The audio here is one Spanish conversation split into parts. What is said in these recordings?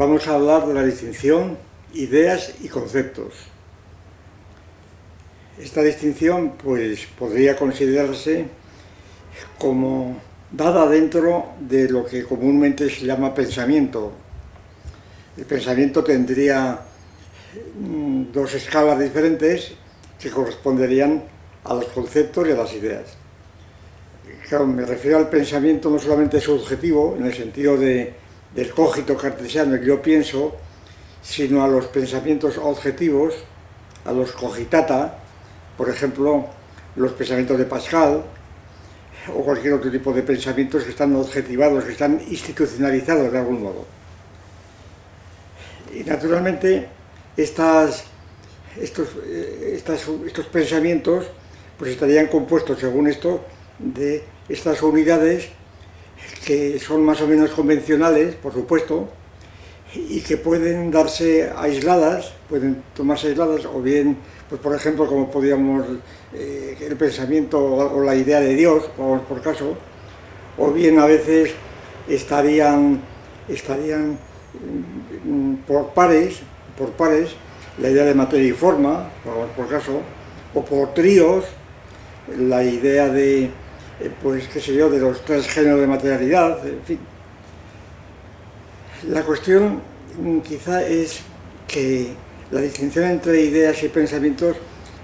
vamos a hablar de la distinción ideas y conceptos. Esta distinción pues podría considerarse como dada dentro de lo que comúnmente se llama pensamiento. El pensamiento tendría dos escalas diferentes que corresponderían a los conceptos y a las ideas. Claro, me refiero al pensamiento no solamente subjetivo, en el sentido del cogito cartesiano, el yo pienso, sino a los pensamientos objetivos, a los cogitata, por ejemplo, los pensamientos de Pascal, o cualquier otro tipo de pensamientos que están objetivados, que están institucionalizados de algún modo. Y naturalmente estos pensamientos pues estarían compuestos, según esto, de estas unidades que son más o menos convencionales, por supuesto, y que pueden darse aisladas, pueden tomarse aisladas, o bien, pues por ejemplo, como podríamos, el pensamiento o la idea de Dios, vamos por caso, o bien a veces estarían por pares, la idea de materia y forma, vamos por caso, o por tríos, la idea de, pues qué sé yo, de los tres géneros de materialidad, en fin. La cuestión quizá es que la distinción entre ideas y pensamientos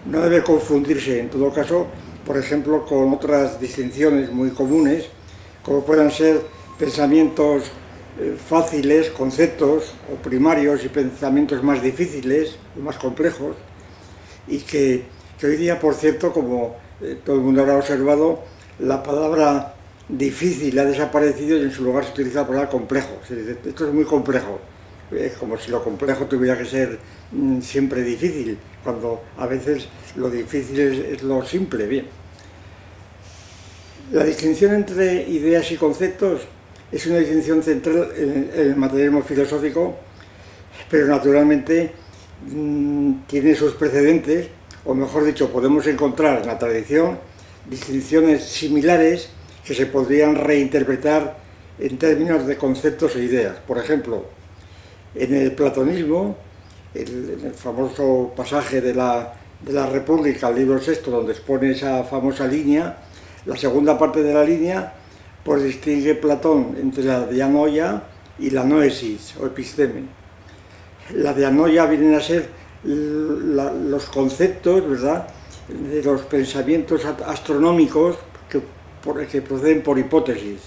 no debe confundirse, en todo caso, por ejemplo, con otras distinciones muy comunes, como puedan ser pensamientos fáciles, conceptos o primarios, y pensamientos más difíciles, más complejos, y que hoy día, por cierto, como todo el mundo habrá observado, la palabra difícil ha desaparecido y en su lugar se utiliza la palabra complejo. Se dice, esto es muy complejo, es como si lo complejo tuviera que ser siempre difícil, cuando a veces lo difícil es lo simple. Bien. La distinción entre ideas y conceptos es una distinción central en el materialismo filosófico, pero naturalmente tiene sus precedentes, o mejor dicho, podemos encontrar en la tradición distinciones similares que se podrían reinterpretar en términos de conceptos e ideas. Por ejemplo, en el platonismo, en el famoso pasaje de la República, el libro sexto, donde expone esa famosa línea, la segunda parte de la línea, pues distingue Platón entre la dianoia y la noesis, o episteme. La dianoia vienen a ser los conceptos, ¿verdad?, de los pensamientos astronómicos que proceden por hipótesis,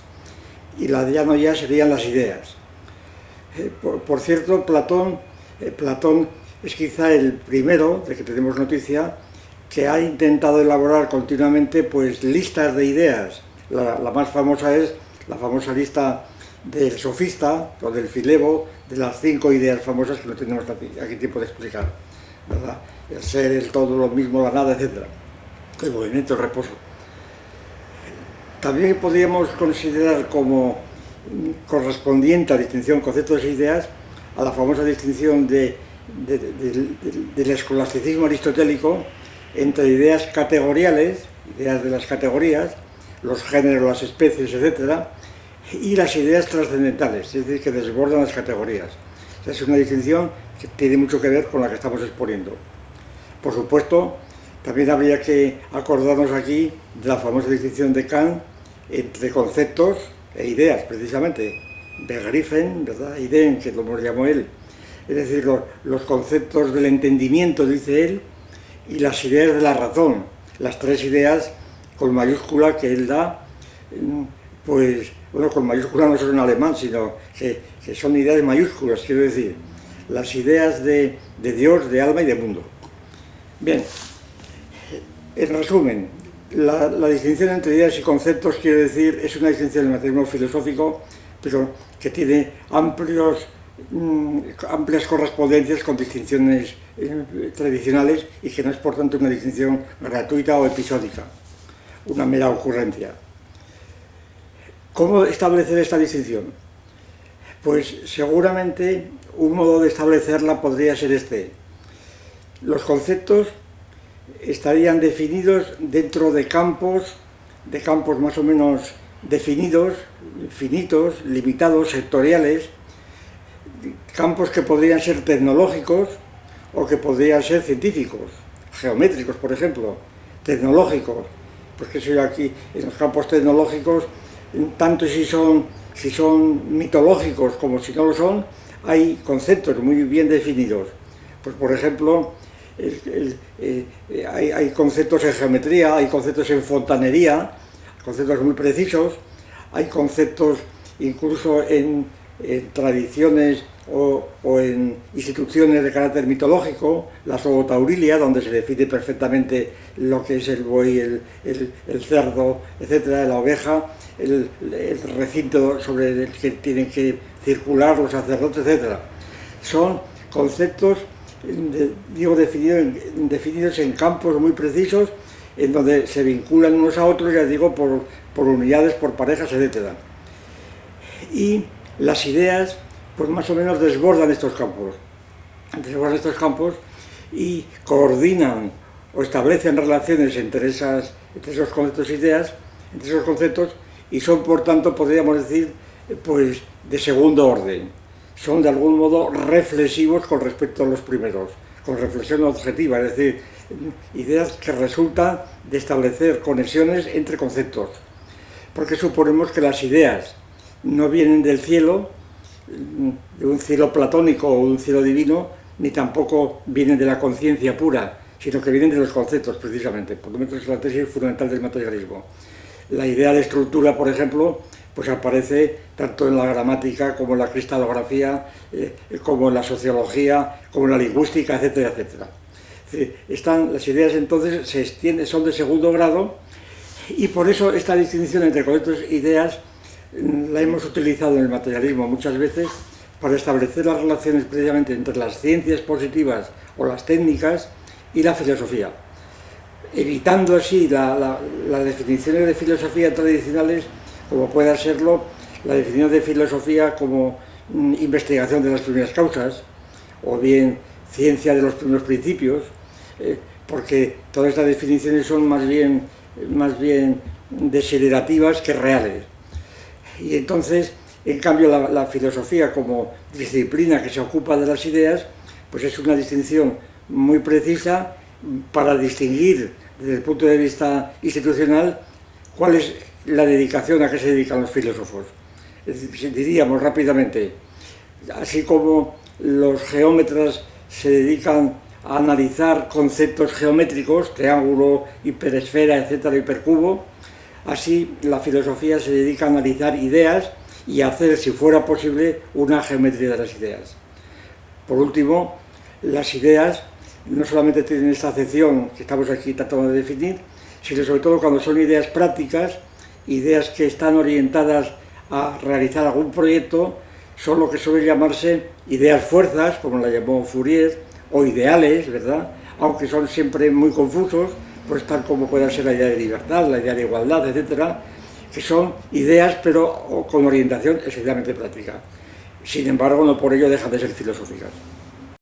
y la dianoia serían las ideas. Por cierto, Platón es quizá el primero, de que tenemos noticia, que ha intentado elaborar continuamente pues listas de ideas. La más famosa es la famosa lista del sofista, o del filebo, de las 5 ideas famosas que no tenemos aquí tiempo de explicar, ¿verdad? El ser, el todo, lo mismo, la nada, etc. El movimiento, el reposo. También podríamos considerar como correspondiente a la distinción conceptos e ideas a la famosa distinción del escolasticismo aristotélico entre ideas categoriales, ideas de las categorías, los géneros, las especies, etc., y las ideas trascendentales, es decir, que desbordan las categorías. Es una distinción que tiene mucho que ver con la que estamos exponiendo. Por supuesto, también habría que acordarnos aquí de la famosa distinción de Kant entre conceptos e ideas, precisamente. Begriffen, ¿verdad? Ideen, que lo llamó él. Es decir, los conceptos del entendimiento, dice él, y las ideas de la razón. Las 3 ideas con mayúscula que él da, pues, bueno, con mayúscula no solo en alemán, sino que son ideas mayúsculas, quiero decir, las ideas de Dios, de alma y de mundo. Bien, en resumen, la distinción entre ideas y conceptos, quiero decir, es una distinción en el materialismo filosófico, pero que tiene amplias correspondencias con distinciones tradicionales, y que no es por tanto una distinción gratuita o episódica, una mera ocurrencia. ¿Cómo establecer esta distinción? Pues seguramente un modo de establecerla podría ser este. Los conceptos estarían definidos dentro de campos más o menos definidos, finitos, limitados, sectoriales, campos que podrían ser tecnológicos o que podrían ser científicos, geométricos, por ejemplo, tecnológicos, porque soy aquí en los campos tecnológicos, tanto si son mitológicos como si no lo son, hay conceptos muy bien definidos. Pues por ejemplo, hay conceptos en geometría, hay conceptos en fontanería, conceptos muy precisos, hay conceptos incluso en tradiciones o en instituciones de carácter mitológico, la zootaurilia, donde se define perfectamente lo que es el buey, el cerdo, etcétera, la oveja, el recinto sobre el que tienen que circular los sacerdotes, etcétera. Son conceptos, definidos en campos muy precisos, en donde se vinculan unos a otros, ya digo, por unidades, por parejas, etcétera. Y las ideas, pues más o menos desbordan estos campos y coordinan o establecen relaciones entre esos conceptos e ideas, entre esos conceptos, y son, por tanto, podríamos decir, pues de segundo orden. Son de algún modo reflexivos con respecto a los primeros, con reflexión objetiva, es decir, ideas que resultan de establecer conexiones entre conceptos, porque suponemos que las ideas no vienen del cielo, de un cielo platónico o un cielo divino, ni tampoco vienen de la conciencia pura, sino que vienen de los conceptos, precisamente. Por lo menos es la tesis fundamental del materialismo. La idea de estructura, por ejemplo, pues aparece tanto en la gramática como en la cristalografía, como en la sociología, como en la lingüística, etcétera, etcétera. Es decir, las ideas entonces se extienden, son de segundo grado, y por eso esta distinción entre conceptos e ideas la hemos utilizado en el materialismo muchas veces para establecer las relaciones precisamente entre las ciencias positivas o las técnicas y la filosofía, evitando así las definiciones de filosofía tradicionales, como pueda serlo la definición de filosofía como investigación de las primeras causas, o bien ciencia de los primeros principios, porque todas estas definiciones son más bien desiderativas que reales. Y entonces, en cambio, la filosofía como disciplina que se ocupa de las ideas, pues es una distinción muy precisa para distinguir desde el punto de vista institucional cuál es la dedicación a que se dedican los filósofos. Diríamos rápidamente, así como los geómetras se dedican a analizar conceptos geométricos, triángulo, hiperesfera, etcétera, hipercubo, así la filosofía se dedica a analizar ideas y a hacer, si fuera posible, una geometría de las ideas. Por último, las ideas no solamente tienen esta acepción que estamos aquí tratando de definir, sino sobre todo cuando son ideas prácticas, ideas que están orientadas a realizar algún proyecto, son lo que suele llamarse ideas fuerzas, como la llamó Fourier, o ideales, ¿verdad? Aunque son siempre muy confusos, pues tal como pueda ser la idea de libertad, la idea de igualdad, etcétera, que son ideas pero con orientación esencialmente práctica. Sin embargo, no por ello dejan de ser filosóficas.